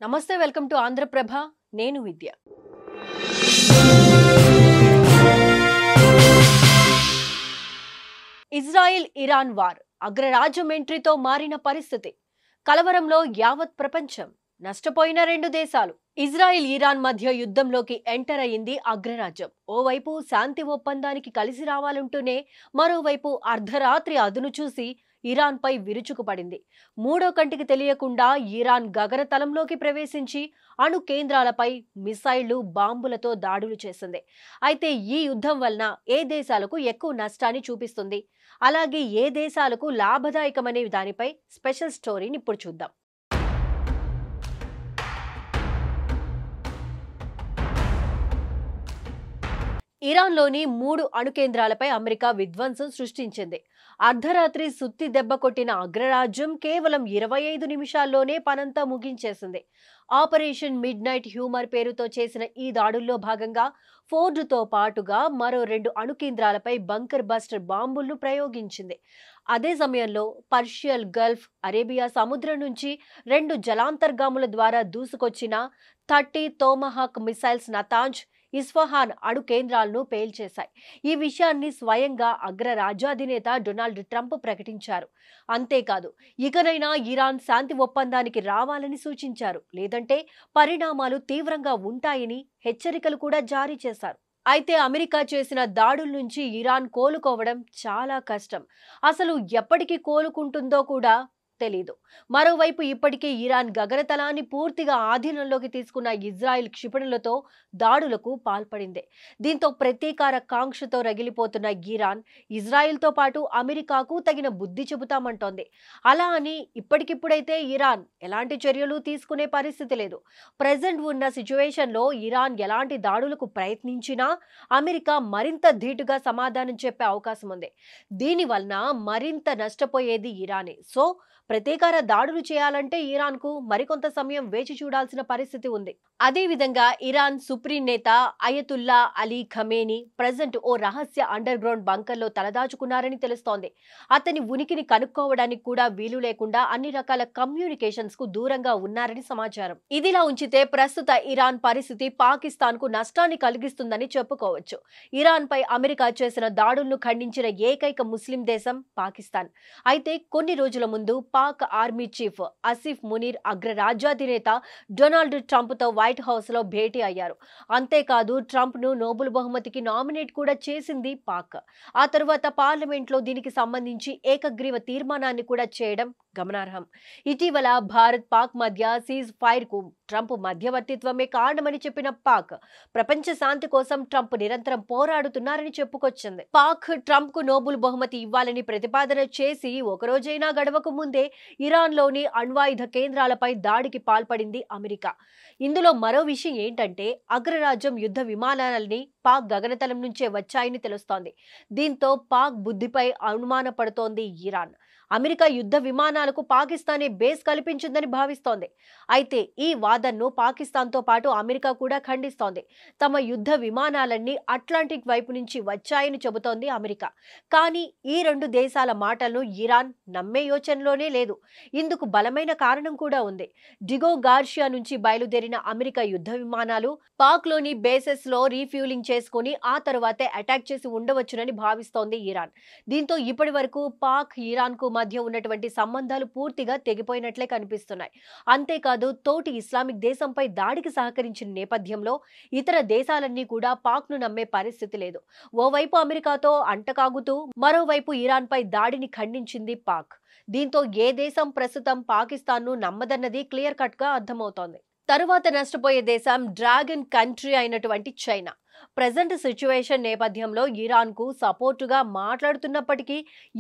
నమస్తే welcome to Andhraprabha నేను విద్య. Israel Iran war అగ్రరాజ్యం ఎంట్రీతో మారిన పరిస్థితి. కలవరంలో యావత్ ప్రపంచం. నష్టపోయిన రెండు దేశాలు. ఇజ్రాయెల్ ఇరాన్ మధ్య యుద్ధంలోకి ఎంటర్ అయింది అగ్రరాజ్యం. ఓవైపు శాంతి ఒప్పందానికి కలిసి రావాలంటూనే మరోవైపు అర్ధరాత్రి అదును చూసి ఇరాన్ పై విరుచుకుపడింది. మూడో కంటికి తెలియకుండా ఇరాన్ గగనతలంలోకి ప్రవేశించి అణు కేంద్రాలపై మిసైళ్లు, బాంబులతో దాడులు చేసింది. అయితే ఈ యుద్ధం వలన ఏ దేశాలకు ఎక్కువ నష్టాన్ని చూపిస్తుంది, అలాగే ఏ దేశాలకు లాభదాయకమనే దానిపై స్పెషల్ స్టోరీని ఇప్పుడు చూద్దాం. ఇరాన్లోని 3 అణు కేంద్రాలపై అమెరికా విధ్వంసం సృష్టించింది. అర్ధరాత్రి సుత్తి దెబ్బ కొట్టిన అగ్రరాజ్యం కేవలం 25 నిమిషాల్లోనే పనంతా ముగించేసింది. ఆపరేషన్ మిడ్ నైట్ హ్యూమర్ పేరుతో చేసిన ఈ దాడుల్లో భాగంగా ఫోర్డుతో పాటుగా మరో 2 అణు కేంద్రాలపై బంకర్ బస్టర్ బాంబులను ప్రయోగించింది. అదే సమయంలో పర్షియన్ గల్ఫ్, అరేబియా సముద్రం నుంచి 2 జలాంతర్గాముల ద్వారా దూసుకొచ్చిన 30 తోమహాక్ మిసైల్స్ నతాంజ్, ఇస్ఫహాన్ అణు కేంద్రాలను పేల్చేశాయి. ఈ విషయాన్ని స్వయంగా అగ్రరాజ్యాధినేత డొనాల్డ్ ట్రంప్ ప్రకటించారు. అంతేకాదు, ఇకనైనా ఇరాన్ శాంతి ఒప్పందానికి రావాలని సూచించారు. లేదంటే పరిణామాలు తీవ్రంగా ఉంటాయని హెచ్చరికలు కూడా జారీ చేశారు. అయితే అమెరికా చేసిన దాడుల నుంచి ఇరాన్ కోలుకోవడం చాలా కష్టం. అసలు ఎప్పటికీ కోలుకుంటుందో కూడా తెలీదు. మరోవైపు ఇప్పటికే ఇరాన్ గగనతలాన్ని పూర్తిగా ఆధీనంలోకి తీసుకున్న ఇజ్రాయెల్ క్షిపణులతో దాడులకు పాల్పడింది. దీంతో ప్రతీకార కాంక్షతో రగిలిపోతున్న ఇరాన్ ఇజ్రాయెల్తో పాటు అమెరికాకు తగిన బుద్ధి చెబుతామంటోంది. అలా అని ఇప్పటికిప్పుడైతే ఇరాన్ ఎలాంటి చర్యలు తీసుకునే పరిస్థితి లేదు. ప్రెజెంట్ ఉన్న సిచ్యువేషన్లో ఇరాన్ ఎలాంటి దాడులకు ప్రయత్నించినా అమెరికా మరింత ధీటుగా సమాధానం చెప్పే అవకాశం ఉంది. దీనివలన మరింత నష్టపోయేది ఇరానే. సో ప్రతీకార దాడులు చేయాలంటే ఇరాన్కు మరికొంత సమయం వేచి చూడాల్సిన పరిస్థితి ఉంది. అదేవిధంగా ఇరాన్ సుప్రీం నేత అయతుల్లా అలీ ఖమేనీ ప్రెజెంట్ ఓ రహస్య అండర్ గ్రౌండ్ బంకర్లో తలదాచుకున్నారని తెలుస్తోంది. అతని ఉనికిని కనుక్కోవడానికి కూడా వీలు లేకుండా అన్ని రకాల కమ్యూనికేషన్స్ కు దూరంగా ఉన్నారని సమాచారం. ఇదిలా ఉంచితే ప్రస్తుత ఇరాన్ పరిస్థితి పాకిస్తాన్ కు నష్టాన్ని కలిగిస్తుందని చెప్పుకోవచ్చు. ఇరాన్ పై అమెరికా చేసిన దాడులను ఖండించిన ఏకైక ముస్లిం దేశం పాకిస్తాన్. అయితే కొన్ని రోజుల ముందు పాక్ ఆర్మీ చీఫ్ ఆసిఫ్ మునీర్ అగ్రరాజ్యాధినేత డొనాల్డ్ ట్రంప్ తో వైట్ హౌస్ లో భేటీ అయ్యారు. అంతేకాదు, ట్రంప్ ను నోబెల్ బహుమతికి నామినేట్ కూడా చేసింది పాక్. ఆ తరువాత పార్లమెంట్ లో దీనికి సంబంధించి ఏకగ్రీవ తీర్మానాన్ని కూడా చేయడం గమనార్హం. ఇటీవల భారత్ పాక్ మధ్య సీజ్ ఫైర్ కు ట్రంప్ మధ్యవర్తిత్వమే కారణమని చెప్పిన పాక్ ప్రపంచ శాంతి కోసం ట్రంప్ నిరంతరం పోరాడుతున్నారని చెప్పుకొచ్చింది. పాక్ ట్రంప్ కు నోబెల్ బహుమతి ఇవ్వాలని ప్రతిపాదన చేసి ఒకరోజైనా గడవక ముందే ఇరాన్లోని అణ్వాయుధ కేంద్రాలపై దాడికి పాల్పడింది అమెరికా. ఇందులో మరో విషయం ఏంటంటే అగ్రరాజ్యం యుద్ధ విమానాలని పాక్ గగనతలం నుంచే వచ్చాయని తెలుస్తోంది. దీంతో పాక్ బుద్ధిపై అనుమానపడుతోంది ఇరాన్. అమెరికా యుద్ధ విమానాలకు పాకిస్తానే బేస్ కల్పించిందని భావిస్తోంది. అయితే ఈ వాదనను పాకిస్తాన్తో పాటు అమెరికా కూడా ఖండిస్తోంది. తమ యుద్ధ విమానాలన్నీ అట్లాంటిక్ వైపు నుంచి వచ్చాయని చెబుతోంది అమెరికా. కానీ ఈ 2 దేశాల మాటలను ఇరాన్ నమ్మే యోచనలోనే లేదు. ఇందుకు బలమైన కారణం కూడా ఉంది. డిగో గార్షియా నుంచి బయలుదేరిన అమెరికా యుద్ధ విమానాలు పాక్లోని బేసెస్ లో రీఫ్యూలింగ్ చేసుకుని ఆ తరువాతే అటాక్ చేసి ఉండవచ్చునని భావిస్తోంది ఇరాన్. దీంతో ఇప్పటి వరకు పాక్, ఇరాన్ కు మధ్య ఉన్నటువంటి సంబంధాలు పూర్తిగా తెగిపోయినట్లే కనిపిస్తున్నాయి. అంతేకాదు, తోటి ఇస్లామిక్ దేశంపై దాడికి సహకరించిన నేపథ్యంలో ఇతర దేశాలన్నీ కూడా పాక్ ను నమ్మే పరిస్థితి లేదు. ఓవైపు అమెరికాతో అంటకాగుతూ మరోవైపు ఇరాన్ పై దాడిని ఖండించింది పాక్. దీంతో ఏ దేశం ప్రస్తుతం పాకిస్తాన్ ను నమ్మదన్నది క్లియర్ కట్ గా అర్థమవుతోంది. తరువాత నష్టపోయే దేశం డ్రాగన్ కంట్రీ అయినటువంటి చైనా. ప్రెజెంట్ సిచ్యువేషన్ నేపథ్యంలో ఇరాన్ కు సపోర్టుగా మాట్లాడుతున్నప్పటికీ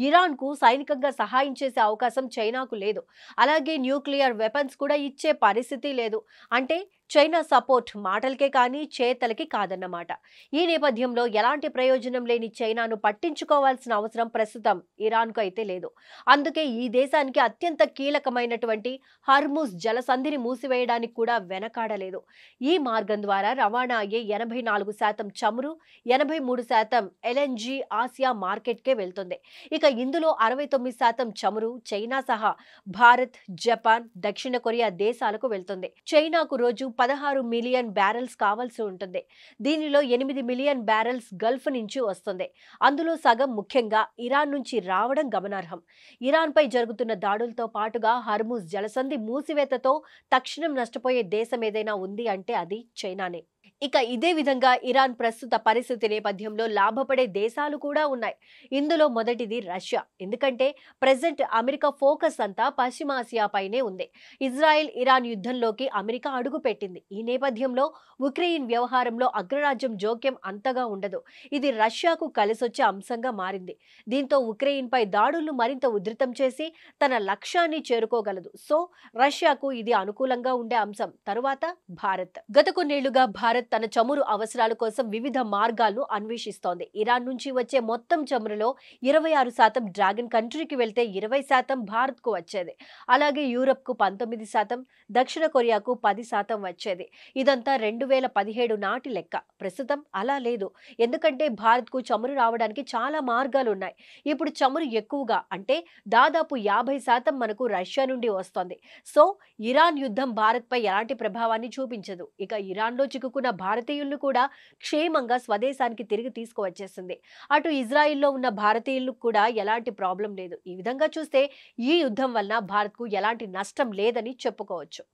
ఇరాన్ కు సైనికంగా సహాయం చేసే అవకాశం చైనాకు లేదు. అలాగే న్యూక్లియర్ వెపన్స్ కూడా ఇచ్చే పరిస్థితి లేదు. అంటే చైనా సపోర్ట్ మాటలకే కానీ చేతలకి కాదన్నమాట. ఈ నేపథ్యంలో ఎలాంటి ప్రయోజనం లేని చైనాను పట్టించుకోవాల్సిన అవసరం ప్రస్తుతం ఇరాన్కు అయితే లేదు. అందుకే ఈ దేశానికి అత్యంత కీలకమైనటువంటి హర్ముజ్ జలసంధిని మూసివేయడానికి కూడా వెనకాడలేదు. ఈ మార్గం ద్వారా రవాణా అయ్యే 84% శాతం చమురు, 83% ఎల్ఎన్జీ ఆసియా మార్కెట్కే వెళ్తుంది. ఇక ఇందులో 69% చమురు చైనా సహా భారత్, జపాన్, దక్షిణ కొరియా దేశాలకు వెళ్తుంది. చైనాకు రోజు 16 మిలియన్ బ్యారెల్స్ కావాల్సి ఉంటుంది. దీనిలో 8 మిలియన్ బ్యారెల్స్ గల్ఫ్ నుంచి వస్తుంది. అందులో సగం ముఖ్యంగా ఇరాన్ నుంచి రావడం గమనార్హం. ఇరాన్పై జరుగుతున్న దాడులతో పాటుగా హర్ముజ్ జలసంధి మూసివేతతో తక్షణం నష్టపోయే దేశం ఏదైనా ఉంది అంటే అది చైనానే. ఇక ఇదే విధంగా ఇరాన్ ప్రస్తుత పరిస్థితి నేపథ్యంలో లాభపడే దేశాలు కూడా ఉన్నాయి. ఇందులో మొదటిది రష్యా. ఎందుకంటే ప్రెజెంట్ అమెరికా ఫోకస్ అంతా పశ్చిమాసియాపైనే ఉంది. ఇజ్రాయెల్ ఇరాన్ యుద్ధంలోకి అమెరికా అడుగుపెట్టింది. ఈ నేపథ్యంలో ఉక్రెయిన్ వ్యవహారంలో అగ్రరాజ్యం జోక్యం అంతగా ఉండదు. ఇది రష్యాకు కలిసొచ్చే అంశంగా మారింది. దీంతో ఉక్రెయిన్పై దాడులను మరింత ఉధృతం చేసి తన లక్ష్యాన్ని చేరుకోగలదు. సో రష్యాకు ఇది అనుకూలంగా ఉండే అంశం. తరువాత భారత్. గత కొన్నేళ్లుగా భారత్ తన చమురు అవసరాల కోసం వివిధ మార్గాలను అన్వేషిస్తోంది. ఇరాన్ నుంచి వచ్చే మొత్తం చమురులో 26% డ్రాగన్ కంట్రీకి వెళ్తే 20% భారత్ కు వచ్చేది. అలాగే యూరప్ కు 19%, దక్షిణ కొరియాకు 10% వచ్చేది. ఇదంతా 2017 నాటి లెక్క. ప్రస్తుతం అలా లేదు. ఎందుకంటే భారత్ కు చమురు రావడానికి చాలా మార్గాలు ఉన్నాయి. ఇప్పుడు చమురు ఎక్కువగా అంటే దాదాపు 50% మనకు రష్యా నుండి వస్తోంది. సో ఇరాన్ యుద్ధం భారత్ పై ఎలాంటి ప్రభావాన్ని చూపించదు. ఇక ఇరాన్లో చిక్కుకున్న భారతీయులను కూడా క్షేమంగా స్వదేశానికి తిరిగి తీసుకువచ్చేసింది. అటు ఇజ్రాయిల్లో ఉన్న భారతీయులకు కూడా ఎలాంటి ప్రాబ్లం లేదు. ఈ విధంగా చూస్తే ఈ యుద్ధం వలన భారత్కు ఎలాంటి నష్టం లేదని చెప్పుకోవచ్చు.